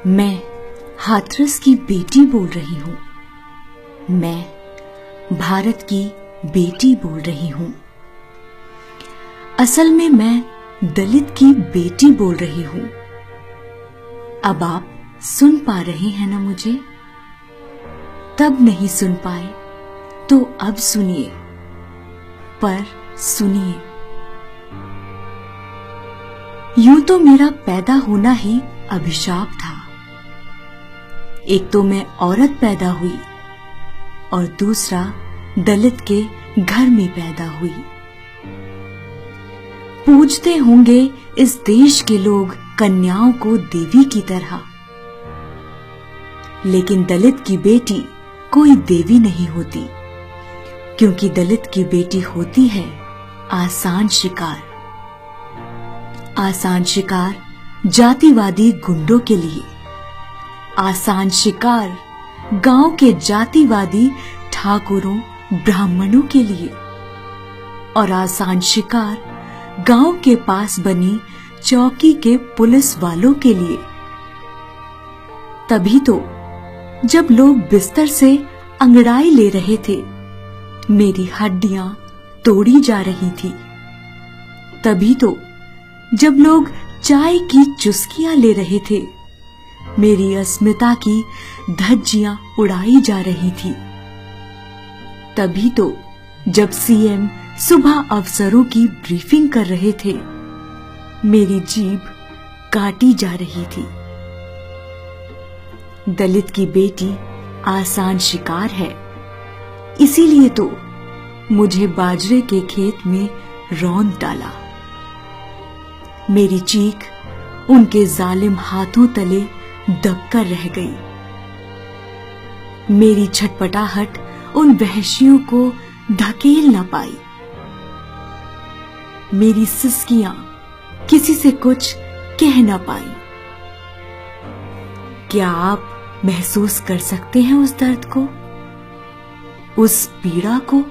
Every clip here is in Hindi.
मैं हाथरस की बेटी बोल रही हूँ। मैं भारत की बेटी बोल रही हूँ। असल में मैं दलित की बेटी बोल रही हूँ। अब आप सुन पा रहे हैं ना मुझे? तब नहीं सुन पाए तो अब सुनिए, पर सुनिए। यूं तो मेरा पैदा होना ही अभिशाप था। एक तो मैं औरत पैदा हुई और दूसरा दलित के घर में पैदा हुई। पूजते होंगे इस देश के लोग कन्याओं को देवी की तरह, लेकिन दलित की बेटी कोई देवी नहीं होती, क्योंकि दलित की बेटी होती है आसान शिकार। आसान शिकार जातिवादी गुंडों के लिए, आसान शिकार गांव के जातिवादी ठाकुरों ब्राह्मणों के लिए, और आसान शिकार गांव के पास बनी चौकी के पुलिस वालों के लिए। तभी तो जब लोग बिस्तर से अंगड़ाई ले रहे थे, मेरी हड्डियां तोड़ी जा रही थी। तभी तो जब लोग चाय की चुस्कियां ले रहे थे, मेरी अस्मिता की धज्जियां उड़ाई जा रही थी। तभी तो जब सीएम सुबह अफसरों की ब्रीफिंग कर रहे थे, मेरी जीभ काटी जा रही थी। दलित की बेटी आसान शिकार है, इसीलिए तो मुझे बाजरे के खेत में रौंद डाला। मेरी चीख उनके जालिम हाथों तले दबकर रह गई। मेरी छटपटाहट उन वहशियों को ढकेल न पाई। मेरी सिसकियां किसी से कुछ कह न पाई। क्या आप महसूस कर सकते हैं उस दर्द को, उस पीड़ा को,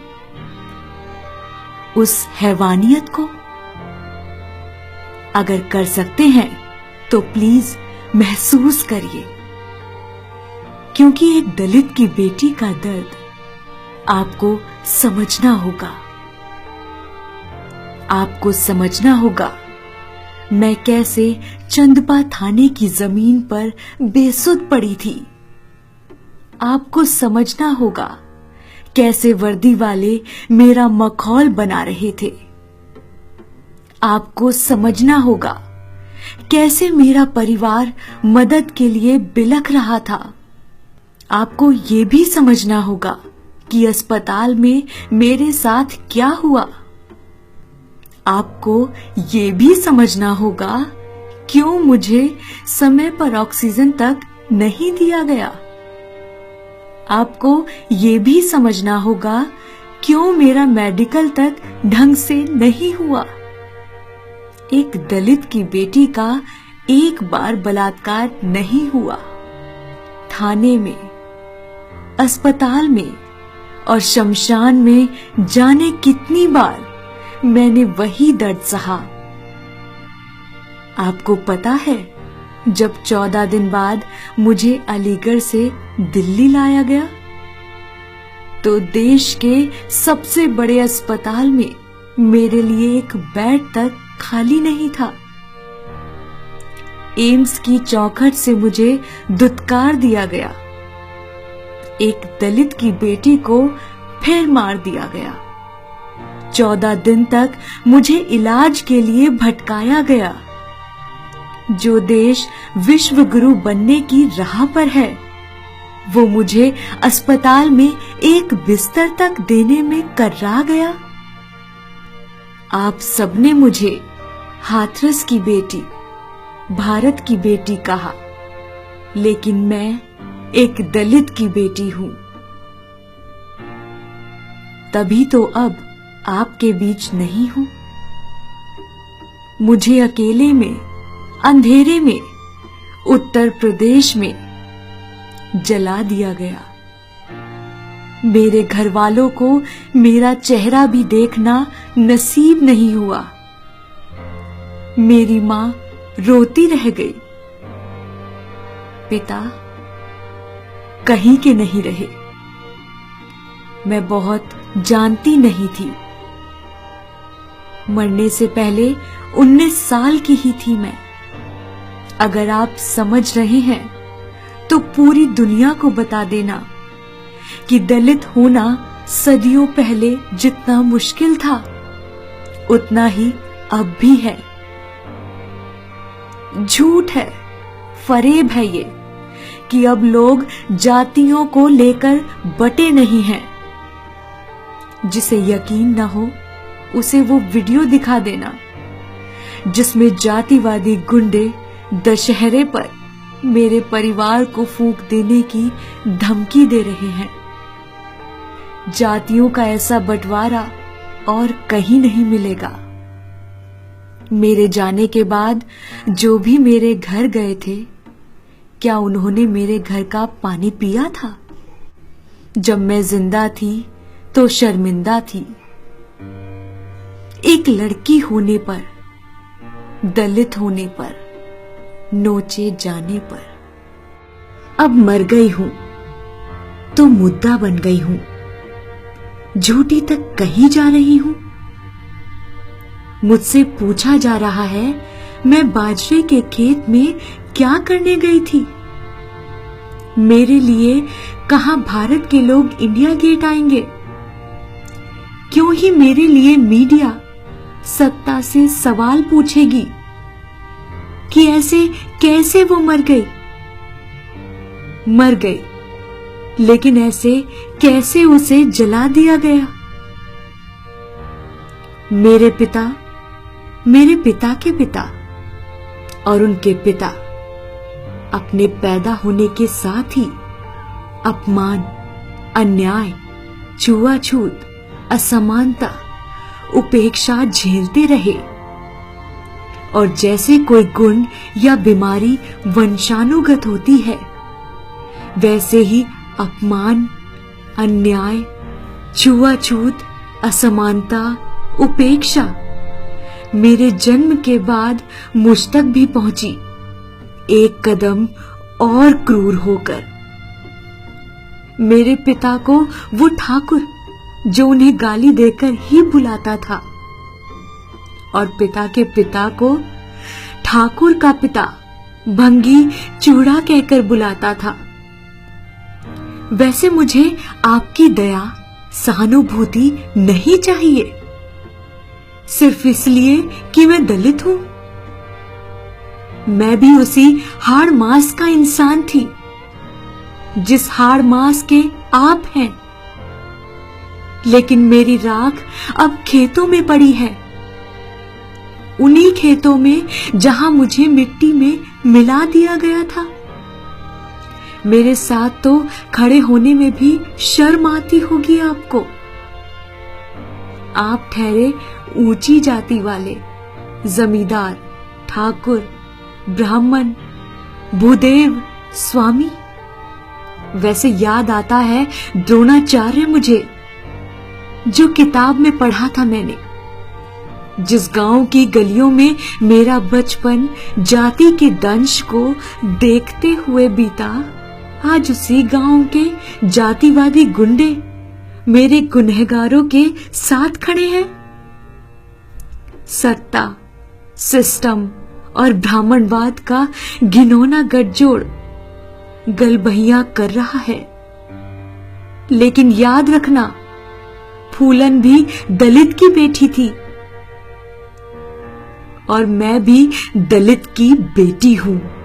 उस हैवानियत को? अगर कर सकते हैं तो प्लीज महसूस करिए, क्योंकि एक दलित की बेटी का दर्द आपको समझना होगा। आपको समझना होगा मैं कैसे चंदपा थाने की जमीन पर बेसुध पड़ी थी। आपको समझना होगा कैसे वर्दी वाले मेरा मखौल बना रहे थे। आपको समझना होगा कैसे मेरा परिवार मदद के लिए बिलख रहा था। आपको ये भी समझना होगा कि अस्पताल में मेरे साथ क्या हुआ। आपको ये भी समझना होगा क्यों मुझे समय पर ऑक्सीजन तक नहीं दिया गया। आपको ये भी समझना होगा क्यों मेरा मेडिकल तक ढंग से नहीं हुआ। एक दलित की बेटी का एक बार बलात्कार नहीं हुआ। थाने में, अस्पताल में और शमशान में जाने कितनी बार मैंने वही दर्द सहा। आपको पता है, जब 14 दिन बाद मुझे अलीगढ़ से दिल्ली लाया गया, तो देश के सबसे बड़े अस्पताल में मेरे लिए एक बेड तक खाली नहीं था। एम्स की चौखट से मुझे दुत्कार दिया गया। एक दलित की बेटी को फिर मार दिया गया। 14 दिन तक मुझे इलाज के लिए भटकाया गया। जो देश विश्व गुरु बनने की राह पर है, वो मुझे अस्पताल में एक बिस्तर तक देने में कर्रा गया। आप सबने मुझे हाथरस की बेटी, भारत की बेटी कहा, लेकिन मैं एक दलित की बेटी हूं। तभी तो अब आपके बीच नहीं हूं। मुझे अकेले में, अंधेरे में, उत्तर प्रदेश में जला दिया गया। मेरे घर वालों को मेरा चेहरा भी देखना नसीब नहीं हुआ। मेरी मां रोती रह गई। पिता कहीं के नहीं रहे। मैं बहुत जानती नहीं थी। मरने से पहले 19 साल की ही थी मैं। अगर आप समझ रहे हैं तो पूरी दुनिया को बता देना कि दलित होना सदियों पहले जितना मुश्किल था उतना ही अब भी है। झूठ है, फरेब है ये कि अब लोग जातियों को लेकर बटे नहीं हैं। जिसे यकीन ना हो उसे वो वीडियो दिखा देना जिसमें जातिवादी गुंडे दशहरे पर मेरे परिवार को फूंक देने की धमकी दे रहे हैं। जातियों का ऐसा बंटवारा और कहीं नहीं मिलेगा। मेरे जाने के बाद जो भी मेरे घर गए थे, क्या उन्होंने मेरे घर का पानी पिया था? जब मैं जिंदा थी तो शर्मिंदा थी, एक लड़की होने पर, दलित होने पर, नोचे जाने पर। अब मर गई हूं तो मुद्दा बन गई हूं, झूठी तक कहीं जा रही हूं। मुझसे पूछा जा रहा है मैं बाजरे के खेत में क्या करने गई थी। मेरे लिए कहां भारत के लोग इंडिया गेट आएंगे? क्यों ही मेरे लिए मीडिया सत्ता से सवाल पूछेगी कि ऐसे कैसे वो मर गई? मर गई, लेकिन ऐसे कैसे उसे जला दिया गया? मेरे पिता, मेरे पिता के पिता और उनके पिता अपने पैदा होने के साथ ही अपमान, अन्याय, छुआछूत, असमानता, उपेक्षा झेलते रहे। और जैसे कोई गुण या बीमारी वंशानुगत होती है, वैसे ही अपमान, अन्याय, छुआछूत, असमानता, उपेक्षा मेरे जन्म के बाद मुझ तक भी पहुंची, एक कदम और क्रूर होकर। मेरे पिता को वो ठाकुर जो उन्हें गाली देकर ही बुलाता था, और पिता के पिता को ठाकुर का पिता भंगी चूड़ा कहकर बुलाता था। वैसे मुझे आपकी दया, सहानुभूति नहीं चाहिए, सिर्फ इसलिए कि मैं दलित हूं। मैं भी उसी हाड़ मांस का इंसान थी जिस हाड़ मांस के आप हैं, लेकिन मेरी राख अब खेतों में पड़ी है, उन्हीं खेतों में जहां मुझे मिट्टी में मिला दिया गया था। मेरे साथ तो खड़े होने में भी शर्म आती होगी आपको। आप ठहरे ऊंची जाति वाले, जमींदार, ठाकुर, ब्राह्मण, भूदेव, स्वामी। वैसे याद आता है द्रोणाचार्य मुझे, जो किताब में पढ़ा था मैंने। जिस गांव की गलियों में मेरा बचपन जाति के दंश को देखते हुए बीता, आज उसी गांव के जातिवादी गुंडे मेरे गुनहगारों के साथ खड़े हैं। सत्ता, सिस्टम और ब्राह्मणवाद का घिनौना गठजोड़ गलबहियां कर रहा है। लेकिन याद रखना, फूलन भी दलित की बेटी थी और मैं भी दलित की बेटी हूं।